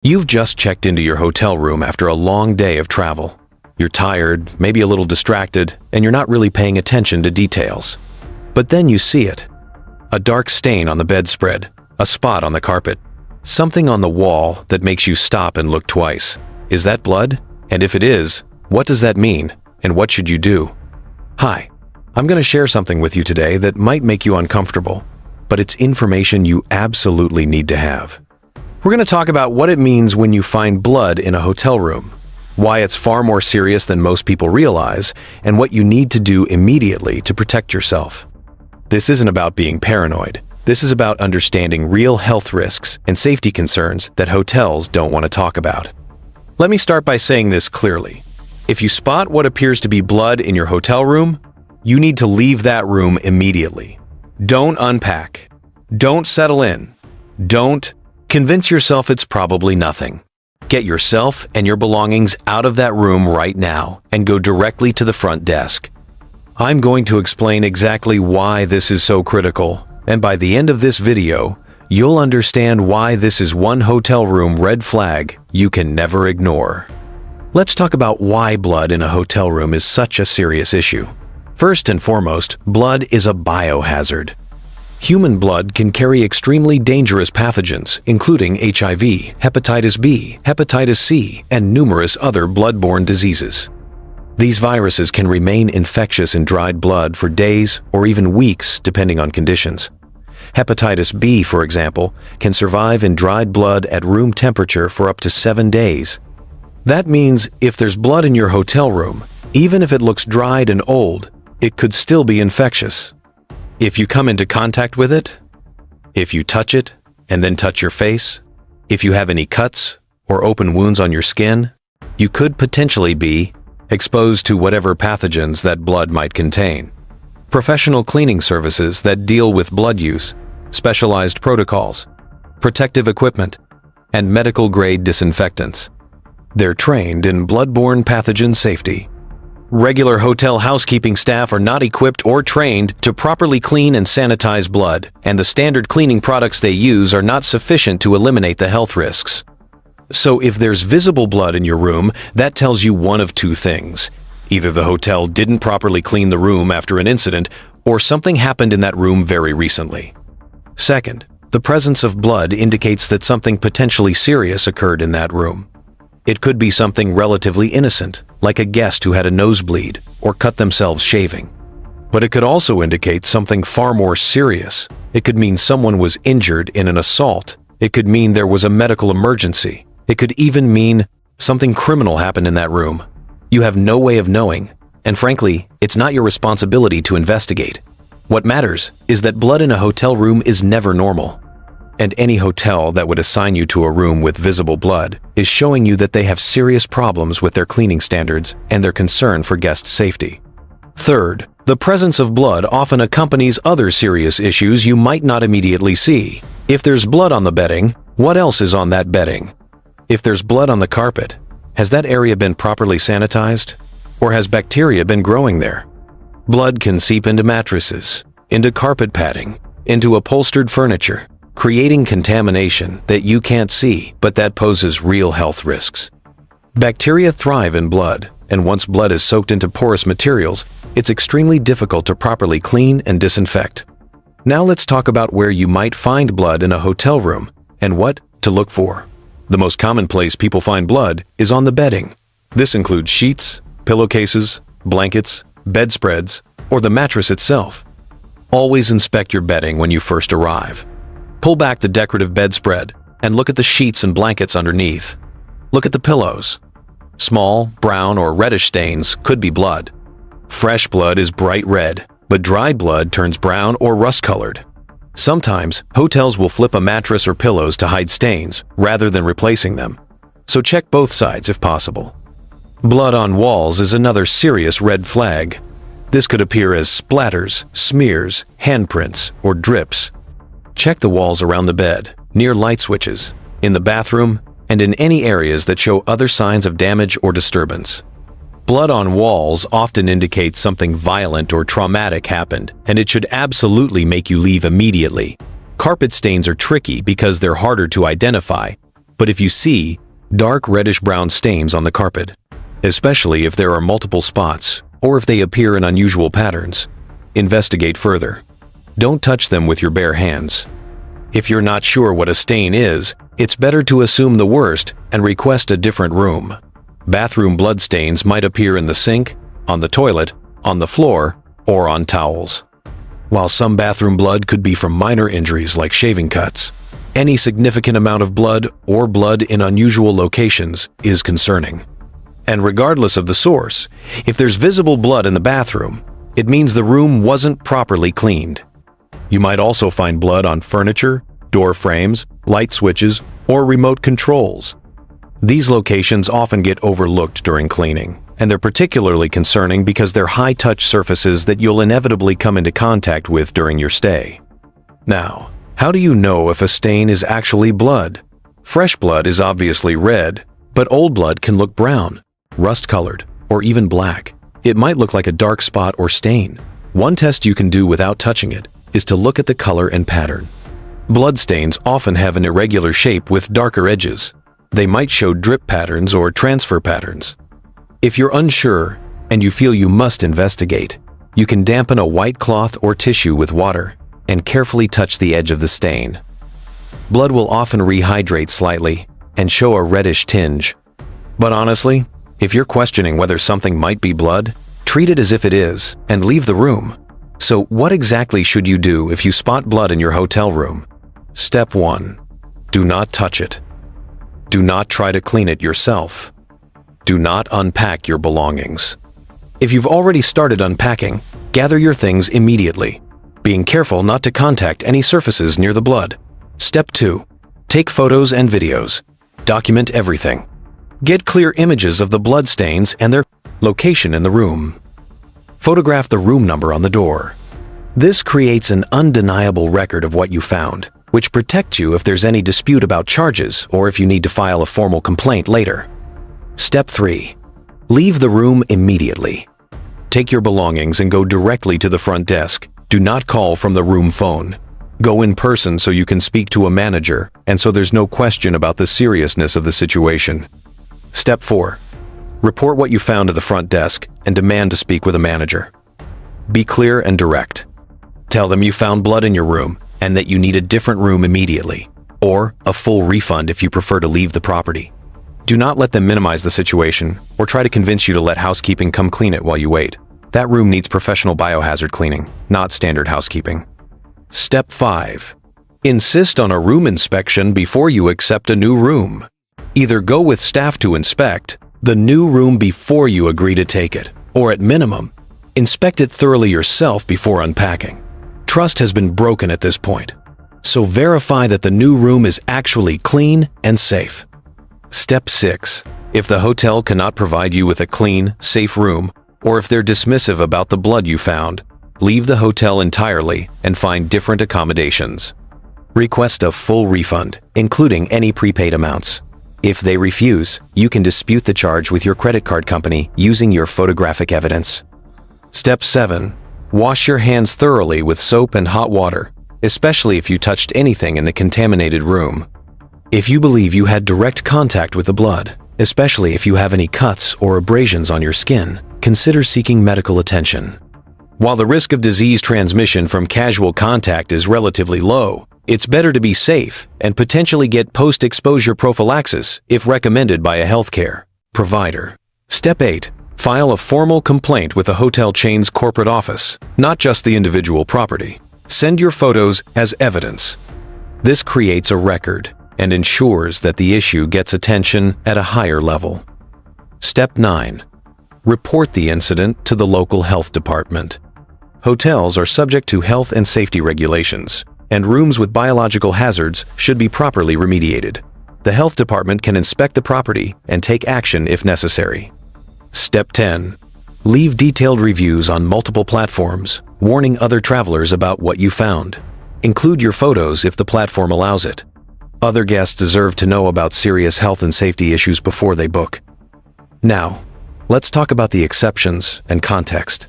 You've just checked into your hotel room after a long day of travel. You're tired, maybe a little distracted, and you're not really paying attention to details. But then you see it. A dark stain on the bedspread, a spot on the carpet, something on the wall that makes you stop and look twice. Is that blood? And if it is, what does that mean? And what should you do? Hi, I'm going to share something with you today that might make you uncomfortable, but it's information you absolutely need to have. We're going to talk about what it means when you find blood in a hotel room, why it's far more serious than most people realize, and what you need to do immediately to protect yourself. This isn't about being paranoid. This is about understanding real health risks and safety concerns that hotels don't want to talk about. Let me start by saying this clearly. If you spot what appears to be blood in your hotel room, you need to leave that room immediately. Don't unpack. Don't settle in. Don't convince yourself it's probably nothing. Get yourself and your belongings out of that room right now and go directly to the front desk. I'm going to explain exactly why this is so critical, and by the end of this video, you'll understand why this is one hotel room red flag you can never ignore. Let's talk about why blood in a hotel room is such a serious issue. First and foremost, blood is a biohazard. Human blood can carry extremely dangerous pathogens, including HIV, hepatitis B, hepatitis C, and numerous other blood-borne diseases. These viruses can remain infectious in dried blood for days or even weeks, depending on conditions. Hepatitis B, for example, can survive in dried blood at room temperature for up to 7 days. That means if there's blood in your hotel room, even if it looks dried and old, it could still be infectious. If you come into contact with it, if you touch it and then touch your face, if you have any cuts or open wounds on your skin, you could potentially be exposed to whatever pathogens that blood might contain. Professional cleaning services that deal with blood use, specialized protocols, protective equipment, and medical-grade disinfectants. They're trained in blood-borne pathogen safety. Regular hotel housekeeping staff are not equipped or trained to properly clean and sanitize blood, and the standard cleaning products they use are not sufficient to eliminate the health risks. So if there's visible blood in your room, that tells you one of two things. Either the hotel didn't properly clean the room after an incident, or something happened in that room very recently. Second, the presence of blood indicates that something potentially serious occurred in that room. It could be something relatively innocent, like a guest who had a nosebleed or cut themselves shaving. But it could also indicate something far more serious. It could mean someone was injured in an assault. It could mean there was a medical emergency. It could even mean something criminal happened in that room. You have no way of knowing, and frankly, it's not your responsibility to investigate. What matters is that blood in a hotel room is never normal. And any hotel that would assign you to a room with visible blood is showing you that they have serious problems with their cleaning standards and their concern for guest safety. Third, the presence of blood often accompanies other serious issues you might not immediately see. If there's blood on the bedding, what else is on that bedding? If there's blood on the carpet, has that area been properly sanitized? Or has bacteria been growing there? Blood can seep into mattresses, into carpet padding, into upholstered furniture, creating contamination that you can't see, but that poses real health risks. Bacteria thrive in blood, and once blood is soaked into porous materials, it's extremely difficult to properly clean and disinfect. Now let's talk about where you might find blood in a hotel room and what to look for. The most common place people find blood is on the bedding. This includes sheets, pillowcases, blankets, bedspreads, or the mattress itself. Always inspect your bedding when you first arrive. Pull back the decorative bedspread and look at the sheets and blankets underneath. Look at the pillows. Small, brown, or reddish stains could be blood. Fresh blood is bright red, but dried blood turns brown or rust-colored. Sometimes, hotels will flip a mattress or pillows to hide stains rather than replacing them. So check both sides if possible. Blood on walls is another serious red flag. This could appear as splatters, smears, handprints, or drips. Check the walls around the bed, near light switches, in the bathroom, and in any areas that show other signs of damage or disturbance. Blood on walls often indicates something violent or traumatic happened, and it should absolutely make you leave immediately. Carpet stains are tricky because they're harder to identify, But if you see dark reddish-brown stains on the carpet, especially if there are multiple spots or if they appear in unusual patterns, investigate further. Don't touch them with your bare hands. If you're not sure what a stain is, it's better to assume the worst and request a different room. Bathroom blood stains might appear in the sink, on the toilet, on the floor, or on towels. While some bathroom blood could be from minor injuries like shaving cuts, any significant amount of blood or blood in unusual locations is concerning. And regardless of the source, if there's visible blood in the bathroom, it means the room wasn't properly cleaned. You might also find blood on furniture, door frames, light switches, or remote controls. These locations often get overlooked during cleaning, and they're particularly concerning because they're high-touch surfaces that you'll inevitably come into contact with during your stay. Now, how do you know if a stain is actually blood? Fresh blood is obviously red, but old blood can look brown, rust-colored, or even black. It might look like a dark spot or stain. One test you can do without touching it is to look at the color and pattern. Blood stains often have an irregular shape with darker edges. They might show drip patterns or transfer patterns. If you're unsure and you feel you must investigate, you can dampen a white cloth or tissue with water and carefully touch the edge of the stain. Blood will often rehydrate slightly and show a reddish tinge. But honestly, if you're questioning whether something might be blood, treat it as if it is and leave the room. So what exactly should you do if you spot blood in your hotel room? Step 1. Do not touch it. Do not try to clean it yourself. Do not unpack your belongings. If you've already started unpacking, gather your things immediately, being careful not to contact any surfaces near the blood. Step 2. Take photos and videos. Document everything. Get clear images of the blood stains and their location in the room. Photograph the room number on the door. This creates an undeniable record of what you found, which protects you if there's any dispute about charges or if you need to file a formal complaint later. Step 3. Leave the room immediately. Take your belongings and go directly to the front desk. Do not call from the room phone. Go in person so you can speak to a manager and so there's no question about the seriousness of the situation. Step 4. Report what you found to the front desk and demand to speak with a manager. Be clear and direct. Tell them you found blood in your room and that you need a different room immediately, or a full refund if you prefer to leave the property. Do not let them minimize the situation or try to convince you to let housekeeping come clean it while you wait. That room needs professional biohazard cleaning, not standard housekeeping. Step 5. Insist on a room inspection before you accept a new room. Either go with staff to inspect the new room before you agree to take it, or at minimum, inspect it thoroughly yourself before unpacking. Trust has been broken at this point, so verify that the new room is actually clean and safe. Step 6. If the hotel cannot provide you with a clean, safe room, or if they're dismissive about the blood you found, leave the hotel entirely and find different accommodations. Request a full refund, including any prepaid amounts. If they refuse, you can dispute the charge with your credit card company using your photographic evidence. Step 7. Wash your hands thoroughly with soap and hot water, especially if you touched anything in the contaminated room. If you believe you had direct contact with the blood, especially if you have any cuts or abrasions on your skin, consider seeking medical attention. While the risk of disease transmission from casual contact is relatively low, it's better to be safe and potentially get post-exposure prophylaxis if recommended by a healthcare provider. Step 8. File a formal complaint with the hotel chain's corporate office, not just the individual property. Send your photos as evidence. This creates a record and ensures that the issue gets attention at a higher level. Step 9. Report the incident to the local health department. Hotels are subject to health and safety regulations, and rooms with biological hazards should be properly remediated. The health department can inspect the property and take action if necessary. Step 10. Leave detailed reviews on multiple platforms, warning other travelers about what you found. Include your photos if the platform allows it. Other guests deserve to know about serious health and safety issues before they book. Now, let's talk about the exceptions and context,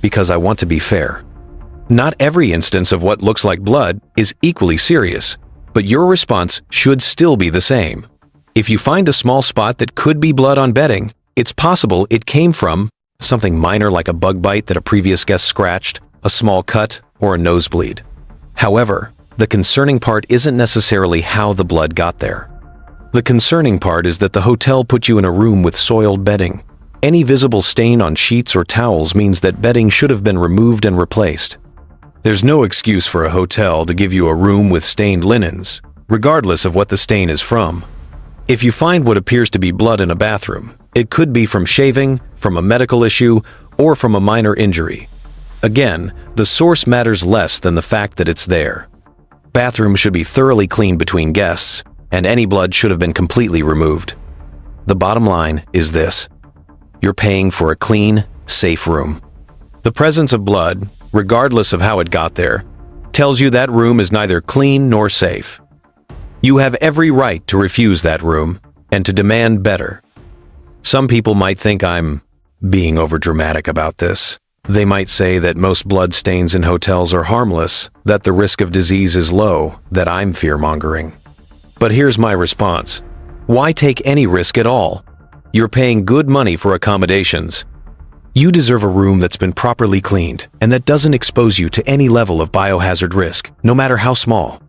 because I want to be fair. Not every instance of what looks like blood is equally serious, but your response should still be the same. If you find a small spot that could be blood on bedding, it's possible it came from something minor like a bug bite that a previous guest scratched, a small cut, or a nosebleed. However, the concerning part isn't necessarily how the blood got there. The concerning part is that the hotel put you in a room with soiled bedding. Any visible stain on sheets or towels means that bedding should have been removed and replaced. There's no excuse for a hotel to give you a room with stained linens, regardless of what the stain is from. If you find what appears to be blood in a bathroom, it could be from shaving, from a medical issue, or from a minor injury. Again, the source matters less than the fact that it's there. Bathrooms should be thoroughly cleaned between guests, and any blood should have been completely removed. The bottom line is this: you're paying for a clean, safe room. The presence of blood, regardless of how it got there, tells you that room is neither clean nor safe. You have every right to refuse that room and to demand better. Some people might think I'm being overdramatic about this. They might say that most blood stains in hotels are harmless, that the risk of disease is low, that I'm fear-mongering. But here's my response. Why take any risk at all? You're paying good money for accommodations. You deserve a room that's been properly cleaned and that doesn't expose you to any level of biohazard risk, no matter how small.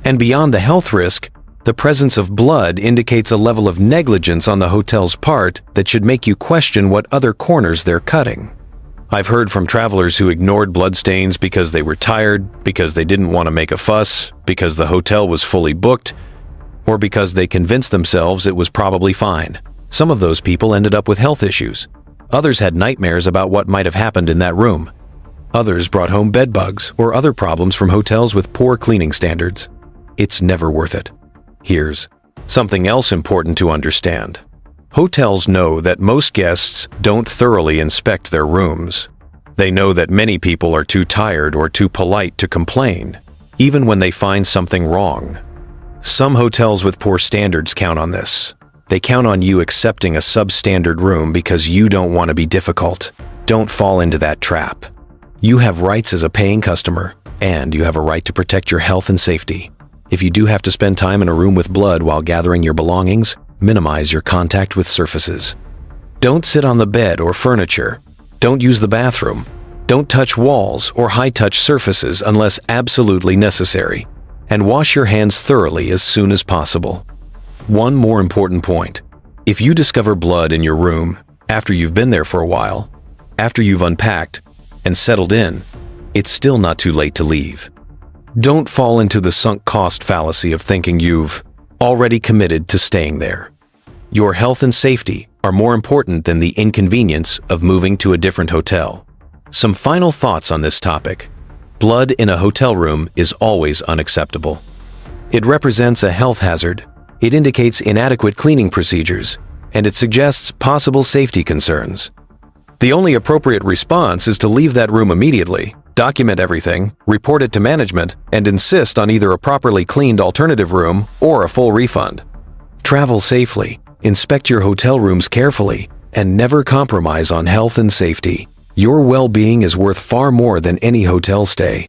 And beyond the health risk, the presence of blood indicates a level of negligence on the hotel's part that should make you question what other corners they're cutting. I've heard from travelers who ignored bloodstains because they were tired, because they didn't want to make a fuss, because the hotel was fully booked, or because they convinced themselves it was probably fine. Some of those people ended up with health issues. Others had nightmares about what might have happened in that room. Others brought home bed bugs or other problems from hotels with poor cleaning standards. It's never worth it. Here's something else important to understand. Hotels know that most guests don't thoroughly inspect their rooms. They know that many people are too tired or too polite to complain, even when they find something wrong. Some hotels with poor standards count on this. They count on you accepting a substandard room because you don't want to be difficult. Don't fall into that trap. You have rights as a paying customer, and you have a right to protect your health and safety. If you do have to spend time in a room with blood while gathering your belongings, minimize your contact with surfaces. Don't sit on the bed or furniture. Don't use the bathroom. Don't touch walls or high-touch surfaces unless absolutely necessary. And wash your hands thoroughly as soon as possible. One more important point. If you discover blood in your room after you've been there for a while, after you've unpacked and settled in, it's still not too late to leave. Don't fall into the sunk cost fallacy of thinking you've already committed to staying there. Your health and safety are more important than the inconvenience of moving to a different hotel. Some final thoughts on this topic. Blood in a hotel room is always unacceptable. It represents a health hazard. It indicates inadequate cleaning procedures, and it suggests possible safety concerns. The only appropriate response is to leave that room immediately, document everything, report it to management, and insist on either a properly cleaned alternative room or a full refund. Travel safely, inspect your hotel rooms carefully, and never compromise on health and safety. Your well-being is worth far more than any hotel stay.